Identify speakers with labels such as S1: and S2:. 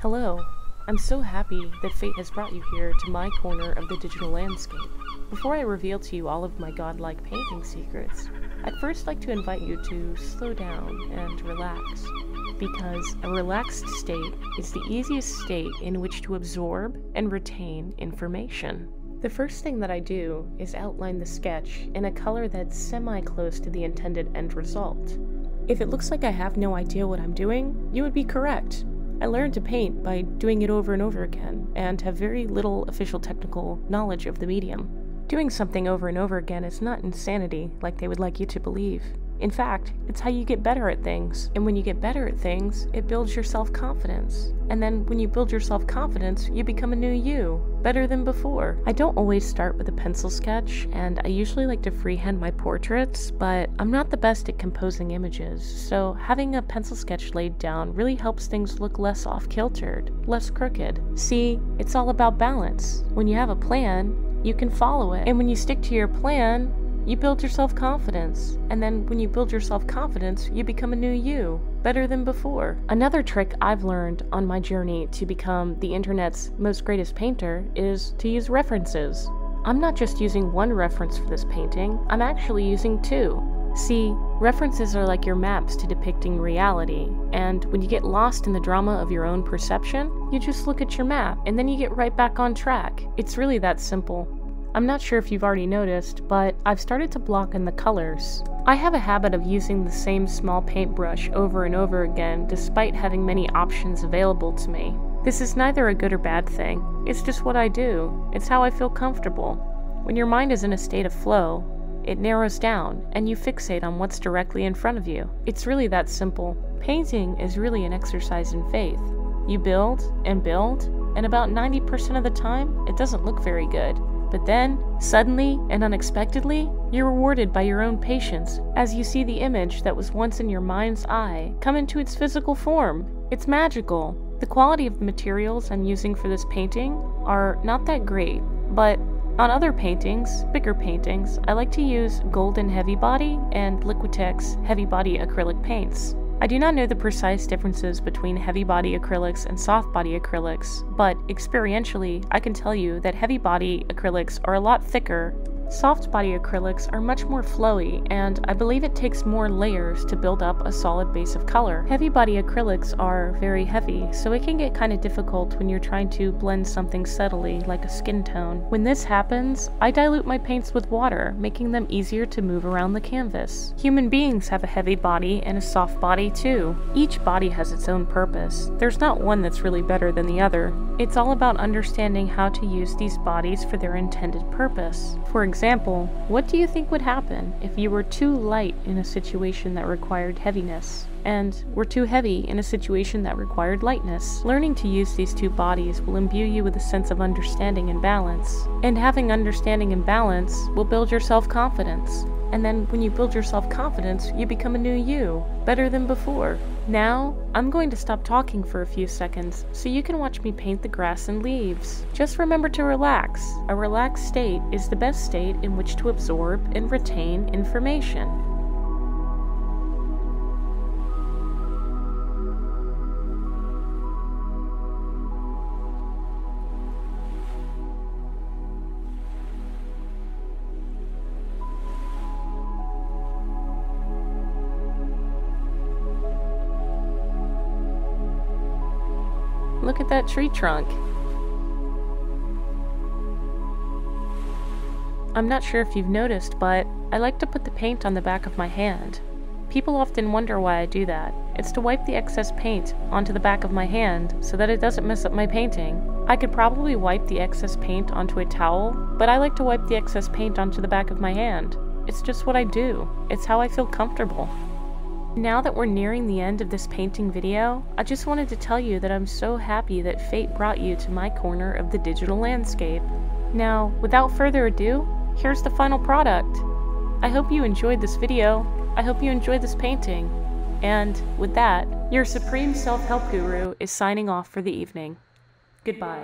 S1: Hello. I'm so happy that fate has brought you here to my corner of the digital landscape. Before I reveal to you all of my godlike painting secrets, I'd first like to invite you to slow down and relax, because a relaxed state is the easiest state in which to absorb and retain information. The first thing that I do is outline the sketch in a color that's semi-close to the intended end result. If it looks like I have no idea what I'm doing, you would be correct. I learned to paint by doing it over and over again, and have very little official technical knowledge of the medium. Doing something over and over again is not insanity like they would like you to believe. In fact, it's how you get better at things. And when you get better at things, it builds your self-confidence. And then when you build your self-confidence, you become a new you, better than before. I don't always start with a pencil sketch, and I usually like to freehand my portraits, but I'm not the best at composing images, so having a pencil sketch laid down really helps things look less off-kiltered, less crooked. See, it's all about balance. When you have a plan, you can follow it. And when you stick to your plan, you build your self-confidence, and then when you build your self-confidence, you become a new you, better than before. Another trick I've learned on my journey to become the internet's most greatest painter is to use references. I'm not just using one reference for this painting, I'm actually using two. See, references are like your maps to depicting reality, and when you get lost in the drama of your own perception, you just look at your map, and then you get right back on track. It's really that simple. I'm not sure if you've already noticed, but I've started to block in the colors. I have a habit of using the same small paintbrush over and over again despite having many options available to me. This is neither a good or bad thing, it's just what I do. It's how I feel comfortable. When your mind is in a state of flow, it narrows down and you fixate on what's directly in front of you. It's really that simple. Painting is really an exercise in faith. You build, and about 90% of the time, it doesn't look very good. But then, suddenly and unexpectedly, you're rewarded by your own patience as you see the image that was once in your mind's eye come into its physical form. It's magical. The quality of the materials I'm using for this painting are not that great, but on other paintings, bigger paintings, I like to use golden heavy body and Liquitex heavy body acrylic paints. I do not know the precise differences between heavy body acrylics and soft body acrylics, but experientially, I can tell you that heavy body acrylics are a lot thicker. Soft body acrylics are much more flowy, and I believe it takes more layers to build up a solid base of color. Heavy body acrylics are very heavy, so it can get kind of difficult when you're trying to blend something subtly, like a skin tone. When this happens, I dilute my paints with water, making them easier to move around the canvas. Human beings have a heavy body and a soft body too. Each body has its own purpose. There's not one that's really better than the other. It's all about understanding how to use these bodies for their intended purpose. For example, what do you think would happen if you were too light in a situation that required heaviness, and were too heavy in a situation that required lightness? Learning to use these two bodies will imbue you with a sense of understanding and balance, and having understanding and balance will build your self-confidence. And then when you build your self-confidence, you become a new you, better than before. Now, I'm going to stop talking for a few seconds so you can watch me paint the grass and leaves. Just remember to relax. A relaxed state is the best state in which to absorb and retain information. Look at that tree trunk. I'm not sure if you've noticed, but I like to put the paint on the back of my hand. People often wonder why I do that. It's to wipe the excess paint onto the back of my hand so that it doesn't mess up my painting. I could probably wipe the excess paint onto a towel, but I like to wipe the excess paint onto the back of my hand. It's just what I do. It's how I feel comfortable. Now that we're nearing the end of this painting video, I just wanted to tell you that I'm so happy that fate brought you to my corner of the digital landscape. Now, without further ado, here's the final product. I hope you enjoyed this video. I hope you enjoyed this painting. And with that, your supreme self-help guru is signing off for the evening. Goodbye.